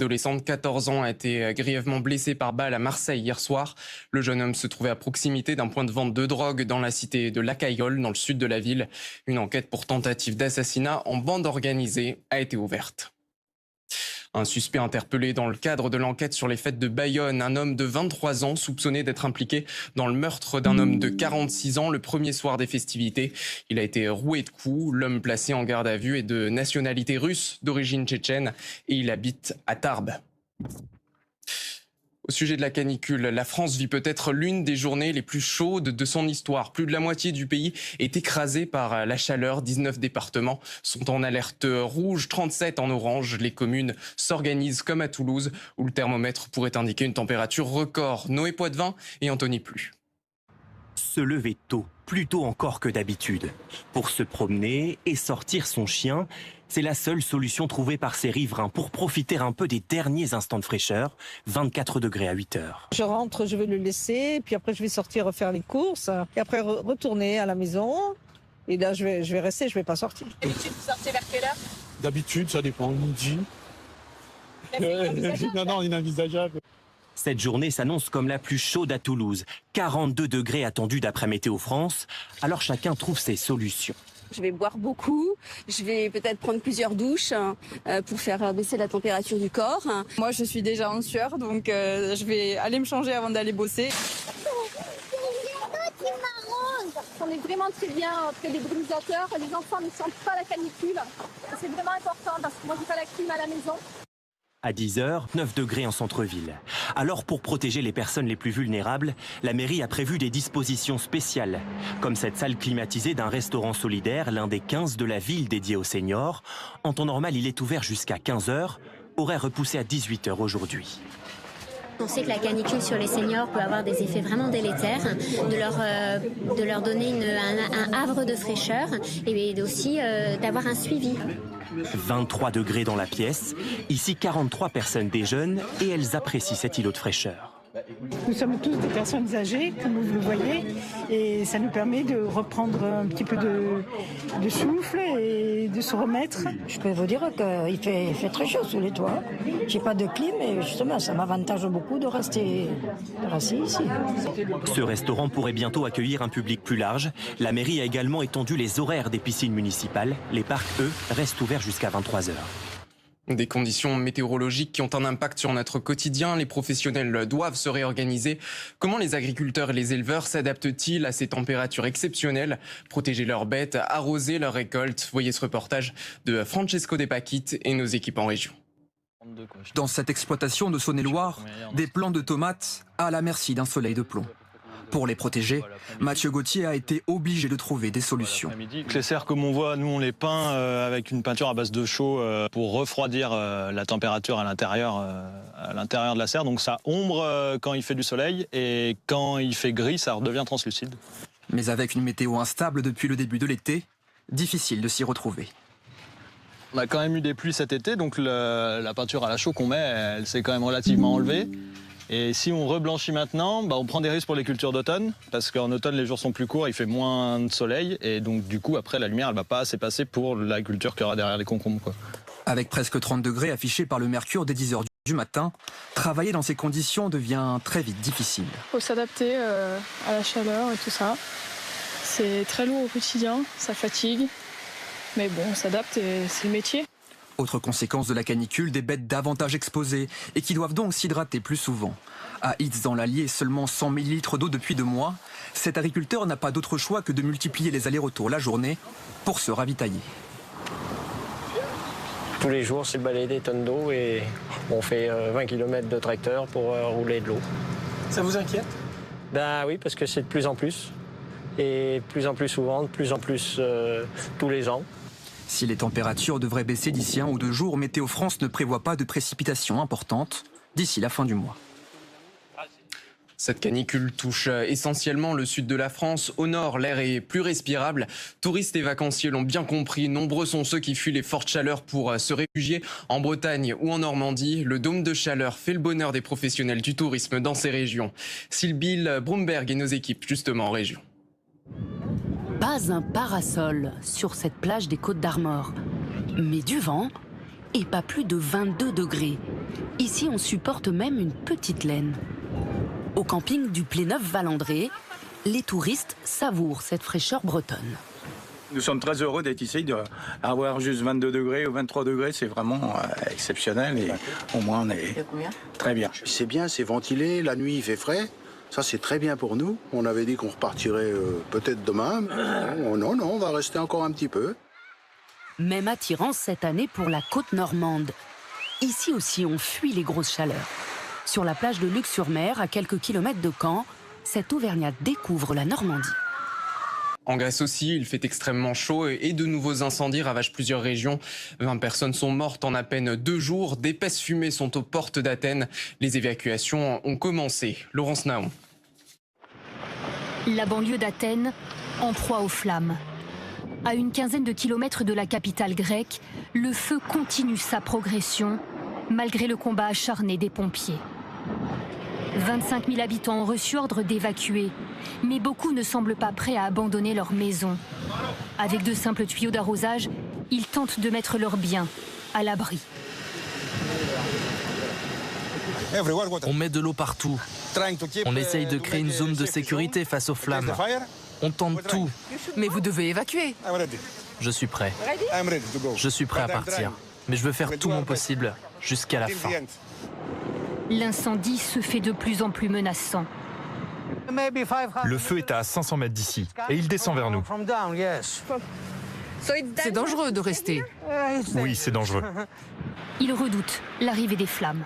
L'adolescent de 14 ans a été grièvement blessé par balle à Marseille hier soir. Le jeune homme se trouvait à proximité d'un point de vente de drogue dans la cité de La Caillole, dans le sud de la ville. Une enquête pour tentative d'assassinat en bande organisée a été ouverte. Un suspect interpellé dans le cadre de l'enquête sur les fêtes de Bayonne, un homme de 23 ans soupçonné d'être impliqué dans le meurtre d'un homme de 46 ans le premier soir des festivités. Il a été roué de coups. L'homme placé en garde à vue est de nationalité russe, d'origine tchétchène, et il habite à Tarbes. Au sujet de la canicule, la France vit peut-être l'une des journées les plus chaudes de son histoire. Plus de la moitié du pays est écrasé par la chaleur. 19 départements sont en alerte rouge, 37 en orange. Les communes s'organisent comme à Toulouse, où le thermomètre pourrait indiquer une température record. Noé Poitvin et Anthony Plu. Se lever tôt, plus tôt encore que d'habitude. Pour se promener et sortir son chien, c'est la seule solution trouvée par ces riverains pour profiter un peu des derniers instants de fraîcheur, 24 degrés à 8 heures. Je rentre, je vais le laisser, puis après je vais sortir faire les courses, et après retourner à la maison. Et là je vais rester, je vais pas sortir. D'habitude, vous sortez vers quelle heure? D'habitude, ça dépend, midi. Non, inenvisageable. Cette journée s'annonce comme la plus chaude à Toulouse. 42 degrés attendus d'après Météo France. Alors chacun trouve ses solutions. Je vais boire beaucoup, je vais peut-être prendre plusieurs douches pour faire baisser la température du corps. Moi, je suis déjà en sueur, donc je vais aller me changer avant d'aller bosser. On est vraiment très bien près des brumisateurs. Les enfants ne sentent pas la canicule. C'est vraiment important parce que moi, j'ai pas la clim à la maison. À 10 heures, 9 degrés en centre-ville. Alors pour protéger les personnes les plus vulnérables, la mairie a prévu des dispositions spéciales, comme cette salle climatisée d'un restaurant solidaire, l'un des 15 de la ville dédié aux seniors. En temps normal, il est ouvert jusqu'à 15 heures, horaire repoussé à 18 heures aujourd'hui. On sait que la canicule sur les seniors peut avoir des effets vraiment délétères, de leur donner un havre de fraîcheur et aussi d'avoir un suivi. 23 degrés dans la pièce. Ici, 43 personnes déjeunent et elles apprécient cet îlot de fraîcheur. Nous sommes tous des personnes âgées, comme vous le voyez, et ça nous permet de reprendre un petit peu de souffle et de se remettre. Je peux vous dire qu'il fait très chaud sous les toits. J'ai pas de clim et justement, ça m'avantage beaucoup de rester ici. Ce restaurant pourrait bientôt accueillir un public plus large. La mairie a également étendu les horaires des piscines municipales. Les parcs, eux, restent ouverts jusqu'à 23 heures. Des conditions météorologiques qui ont un impact sur notre quotidien. Les professionnels doivent se réorganiser. Comment les agriculteurs et les éleveurs s'adaptent-ils à ces températures exceptionnelles? Protéger leurs bêtes, arroser leurs récoltes. Voyez ce reportage de Francesco De Paquite et nos équipes en région. Dans cette exploitation de Saône-et-Loire, des plants de tomates à la merci d'un soleil de plomb. Pour les protéger, Mathieu Gauthier a été obligé de trouver des solutions. Les serres, comme on voit, nous on les peint avec une peinture à base de chaux pour refroidir la température à l'intérieur de la serre. Donc ça ombre quand il fait du soleil et quand il fait gris, ça redevient translucide. Mais avec une météo instable depuis le début de l'été, difficile de s'y retrouver. On a quand même eu des pluies cet été, donc la peinture à la chaux qu'on met, elle s'est quand même relativement enlevée. Et si on reblanchit maintenant, on prend des risques pour les cultures d'automne, parce qu'en automne, les jours sont plus courts, il fait moins de soleil, et donc du coup, après, la lumière, elle va pas assez passer pour la culture qu'il y aura derrière les concombres, quoi. Avec presque 30 degrés affichés par le mercure dès 10 heures du matin, travailler dans ces conditions devient très vite difficile. Il faut s'adapter à la chaleur et tout ça. C'est très lourd au quotidien, ça fatigue, mais bon, on s'adapte et c'est le métier. Autre conséquence de la canicule, des bêtes davantage exposées et qui doivent donc s'hydrater plus souvent. À Hitz, dans l'Allier, seulement 100 ml d'eau depuis 2 mois. Cet agriculteur n'a pas d'autre choix que de multiplier les allers-retours la journée pour se ravitailler. Tous les jours, c'est balayer des tonnes d'eau et on fait 20 km de tracteur pour rouler de l'eau. Ça vous inquiète? Ben oui, parce que c'est de plus en plus. Et de plus en plus souvent, de plus en plus tous les ans. Si les températures devraient baisser d'ici 1 ou 2 jours, Météo France ne prévoit pas de précipitations importantes d'ici la fin du mois. Cette canicule touche essentiellement le sud de la France. Au nord, l'air est plus respirable. Touristes et vacanciers l'ont bien compris. Nombreux sont ceux qui fuient les fortes chaleurs pour se réfugier en Bretagne ou en Normandie. Le dôme de chaleur fait le bonheur des professionnels du tourisme dans ces régions. Sylvie Bromberg et nos équipes justement en région. Pas un parasol sur cette plage des Côtes d'Armor. Mais du vent, et pas plus de 22 degrés. Ici, on supporte même une petite laine. Au camping du Pléneuf-Valandré, les touristes savourent cette fraîcheur bretonne. Nous sommes très heureux d'être ici, d'avoir juste 22 degrés ou 23 degrés, c'est vraiment exceptionnel et au moins on est très bien. C'est bien, c'est ventilé, la nuit il fait frais, ça c'est très bien pour nous. On avait dit qu'on repartirait peut-être demain, mais non, on va rester encore un petit peu. Même attirance cette année pour la côte normande. Ici aussi on fuit les grosses chaleurs. Sur la plage de Luc-sur-Mer, à quelques kilomètres de Caen, cet Auvergnat découvre la Normandie. En Grèce aussi, il fait extrêmement chaud et de nouveaux incendies ravagent plusieurs régions. 20 personnes sont mortes en à peine 2 jours. D'épaisses fumées sont aux portes d'Athènes. Les évacuations ont commencé. Laurence Naon. La banlieue d'Athènes, en proie aux flammes. À une quinzaine de kilomètres de la capitale grecque, le feu continue sa progression, malgré le combat acharné des pompiers. 25 000 habitants ont reçu ordre d'évacuer, mais beaucoup ne semblent pas prêts à abandonner leur maison. Avec de simples tuyaux d'arrosage, ils tentent de mettre leurs biens à l'abri. On met de l'eau partout. On essaye de créer une zone de sécurité face aux flammes. On tente tout. Mais vous devez évacuer. Je suis prêt. Je suis prêt à partir. Mais je veux faire tout mon possible jusqu'à la fin. L'incendie se fait de plus en plus menaçant. Le feu est à 500 mètres d'ici et il descend vers nous. C'est dangereux de rester. Oui, c'est dangereux. Ils redoutent l'arrivée des flammes.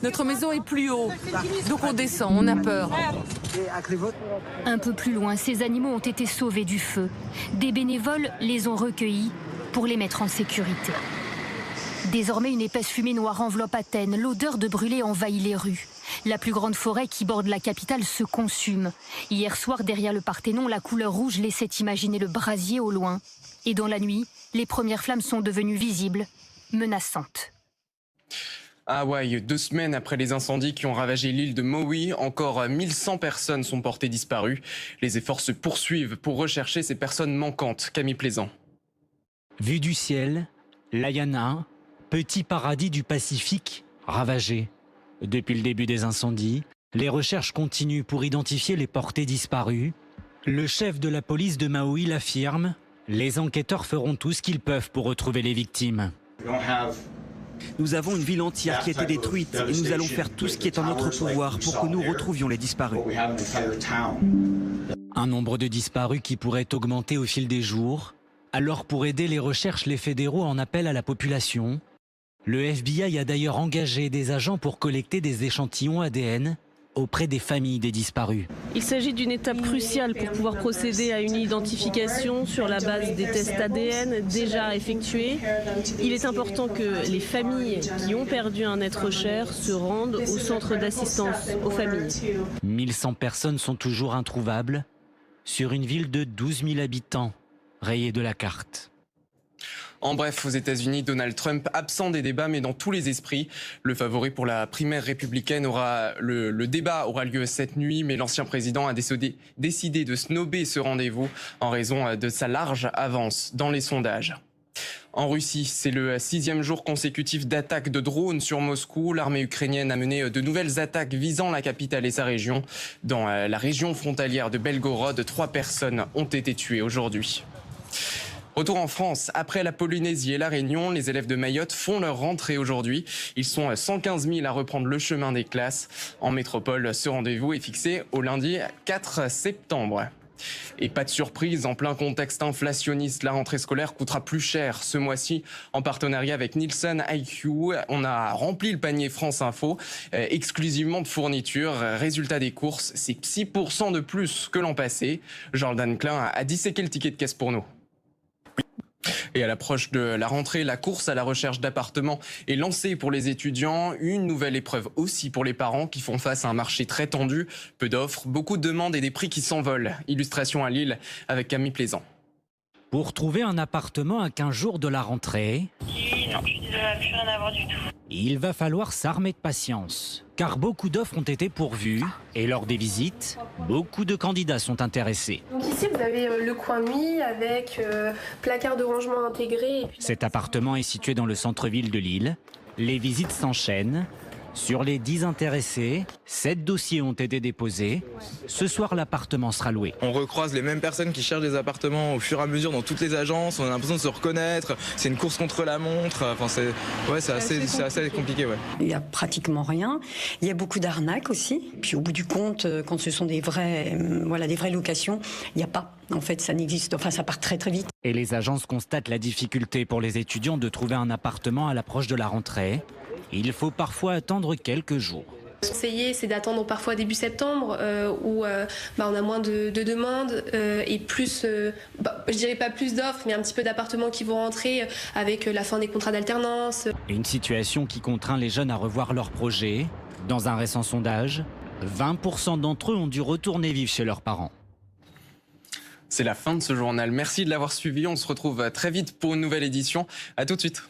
Notre maison est plus haut, donc on descend, on a peur. Un peu plus loin, ces animaux ont été sauvés du feu. Des bénévoles les ont recueillis pour les mettre en sécurité. Désormais, une épaisse fumée noire enveloppe Athènes. L'odeur de brûlé envahit les rues. La plus grande forêt qui borde la capitale se consume. Hier soir, derrière le Parthénon, la couleur rouge laissait imaginer le brasier au loin. Et dans la nuit, les premières flammes sont devenues visibles, menaçantes. À Hawaï, 2 semaines après les incendies qui ont ravagé l'île de Maui, encore 1100 personnes sont portées disparues. Les efforts se poursuivent pour rechercher ces personnes manquantes. Camille Plaisant. Vue du ciel, Lahaina, petit paradis du Pacifique, ravagé. Depuis le début des incendies, les recherches continuent pour identifier les portées disparues. Le chef de la police de Maui l'affirme, les enquêteurs feront tout ce qu'ils peuvent pour retrouver les victimes. Nous avons une ville entière qui a été détruite et nous allons faire tout ce qui est en notre pouvoir pour que nous retrouvions les disparus. Un nombre de disparus qui pourrait augmenter au fil des jours. Alors pour aider les recherches, les fédéraux en appellent à la population. Le FBI a d'ailleurs engagé des agents pour collecter des échantillons ADN auprès des familles des disparus. Il s'agit d'une étape cruciale pour pouvoir procéder à une identification sur la base des tests ADN déjà effectués. Il est important que les familles qui ont perdu un être cher se rendent au centre d'assistance aux familles. 1100 personnes sont toujours introuvables sur une ville de 12 000 habitants, rayée de la carte. En bref, aux États-Unis, Donald Trump absent des débats, mais dans tous les esprits. Le favori pour la primaire républicaine le débat aura lieu cette nuit, mais l'ancien président a décidé de snober ce rendez-vous en raison de sa large avance dans les sondages. En Russie, c'est le 6e jour consécutif d'attaques de drones sur Moscou. L'armée ukrainienne a mené de nouvelles attaques visant la capitale et sa région. Dans la région frontalière de Belgorod, 3 personnes ont été tuées aujourd'hui. Retour en France, après la Polynésie et la Réunion, les élèves de Mayotte font leur rentrée aujourd'hui. Ils sont 115 000 à reprendre le chemin des classes. En métropole, ce rendez-vous est fixé au lundi 4 septembre. Et pas de surprise, en plein contexte inflationniste, la rentrée scolaire coûtera plus cher ce mois-ci. En partenariat avec Nielsen IQ, on a rempli le panier France Info, exclusivement de fournitures. Résultat des courses, c'est 6% de plus que l'an passé. Jordan Klein a disséqué le ticket de caisse pour nous. Et à l'approche de la rentrée, la course à la recherche d'appartements est lancée pour les étudiants. Une nouvelle épreuve aussi pour les parents qui font face à un marché très tendu. Peu d'offres, beaucoup de demandes et des prix qui s'envolent. Illustration à Lille avec Camille Plaisant. Pour trouver un appartement à 15 jours de la rentrée... Non, je suis désolée, plus rien à voir du tout. Il va falloir s'armer de patience, car beaucoup d'offres ont été pourvues et lors des visites, beaucoup de candidats sont intéressés. Donc ici, vous avez le coin nuit avec placard de rangement intégré. Cet appartement est situé dans le centre-ville de Lille. Les visites s'enchaînent. Sur les 10 intéressés, 7 dossiers ont été déposés. Ce soir, l'appartement sera loué. On recroise les mêmes personnes qui cherchent des appartements au fur et à mesure dans toutes les agences. On a l'impression de se reconnaître. C'est une course contre la montre. Enfin, c'est assez compliqué. Ouais. Il n'y a pratiquement rien. Il y a beaucoup d'arnaques aussi. Puis au bout du compte, quand ce sont des vraies locations, il n'y a pas. En fait, ça n'existe. Enfin, ça part très très vite. Et les agences constatent la difficulté pour les étudiants de trouver un appartement à l'approche de la rentrée. Il faut parfois attendre quelques jours. Conseiller, c'est d'attendre parfois début septembre où on a moins de demandes et plus, je dirais pas plus d'offres, mais un petit peu d'appartements qui vont rentrer avec la fin des contrats d'alternance. Une situation qui contraint les jeunes à revoir leurs projets. Dans un récent sondage, 20% d'entre eux ont dû retourner vivre chez leurs parents. C'est la fin de ce journal. Merci de l'avoir suivi. On se retrouve très vite pour une nouvelle édition. À tout de suite.